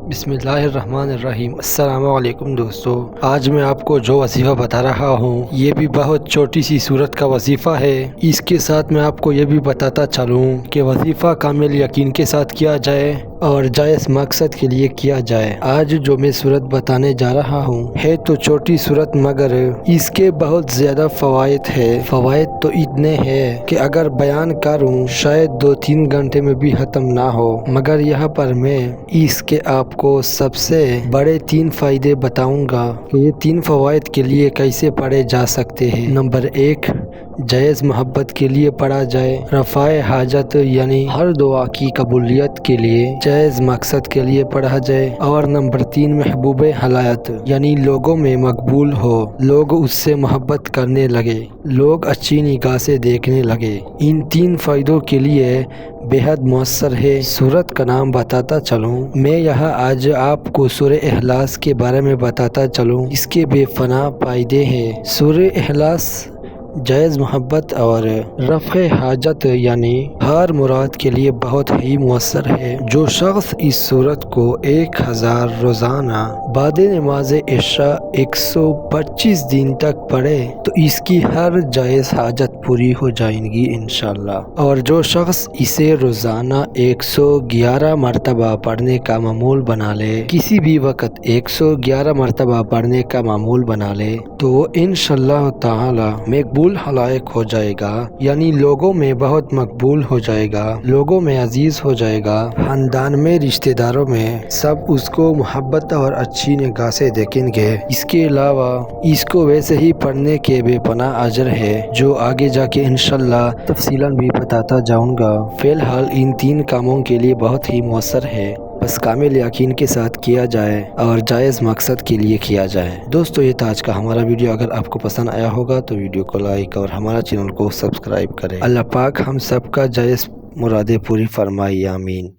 بسم اللہ الرحمن الرحیم۔ السلام علیکم دوستو، آج میں آپ کو جو وظیفہ بتا رہا ہوں یہ بھی بہت چھوٹی سی صورت کا وظیفہ ہے۔ اس کے ساتھ میں آپ کو یہ بھی بتاتا چلوں کہ وظیفہ کامل یقین کے ساتھ کیا جائے اور جائز مقصد کے لیے کیا جائے۔ آج جو میں صورت بتانے جا رہا ہوں ہے تو چھوٹی صورت، مگر اس کے بہت زیادہ فوائد ہے۔ فوائد تو اتنے ہیں کہ اگر بیان کروں شاید 2-3 گھنٹے میں بھی ختم نہ ہو، مگر یہاں پر میں اس کے آپ کو سب سے بڑے 3 فائدے بتاؤں گا کہ یہ 3 فوائد کے لیے کیسے پڑھے جا سکتے ہیں۔ نمبر 1، جائز محبت کے لیے پڑھا جائے، رفع حاجت یعنی ہر دعا کی قبولیت کے لیے، جائز مقصد کے لیے پڑھا جائے، اور نمبر 3، محبوب حلایت یعنی لوگوں میں مقبول ہو، لوگ اس سے محبت کرنے لگے، لوگ اچھی نگاہ سے دیکھنے لگے۔ ان 3 فائدوں کے لیے بہت مؤثر ہے۔ سورت کا نام بتاتا چلوں، میں یہاں آج آپ کو سورہ اخلاص کے بارے میں بتاتا چلوں۔ اس کے بے پناہ فائدے ہیں۔ سورہ اخلاص جائز محبت اور رفع حاجت یعنی ہر مراد کے لیے بہت ہی مؤثر ہے۔ جو شخص اس سورت کو 1000 روزانہ بعد نماز عشاء 125 دن تک پڑھے تو اس کی ہر جائز حاجت پوری ہو جائیں گی انشاءاللہ۔ اور جو شخص اسے روزانہ 111 مرتبہ پڑھنے کا معمول بنا لے، کسی بھی وقت 111 مرتبہ پڑھنے کا معمول بنا لے، تو وہ انشاءاللہ تعالی مقبول حلائق ہو جائے گا، یعنی لوگوں میں بہت مقبول ہو جائے گا، لوگوں میں عزیز ہو جائے گا، خاندان میں، رشتہ داروں میں سب اس کو محبت اور اچھی نگاہ سے دیکھیں گے۔ اس کے علاوہ اس کو ویسے ہی پڑھنے کے بے پناہ اجر ہے، جو آگے جا کے انشاءاللہ تفصیلاً بھی بتاتا جاؤں گا۔ فی الحال ان 3 کاموں کے لیے بہت ہی مؤثر ہے، بس کامل یقین کے ساتھ کیا جائے اور جائز مقصد کے لیے کیا جائے۔ دوستو، یہ تھا آج کا ہمارا ویڈیو۔ اگر آپ کو پسند آیا ہوگا تو ویڈیو کو لائک اور ہمارا چینل کو سبسکرائب کریں۔ اللہ پاک ہم سب کا جائز مرادیں پوری فرمائے، آمین۔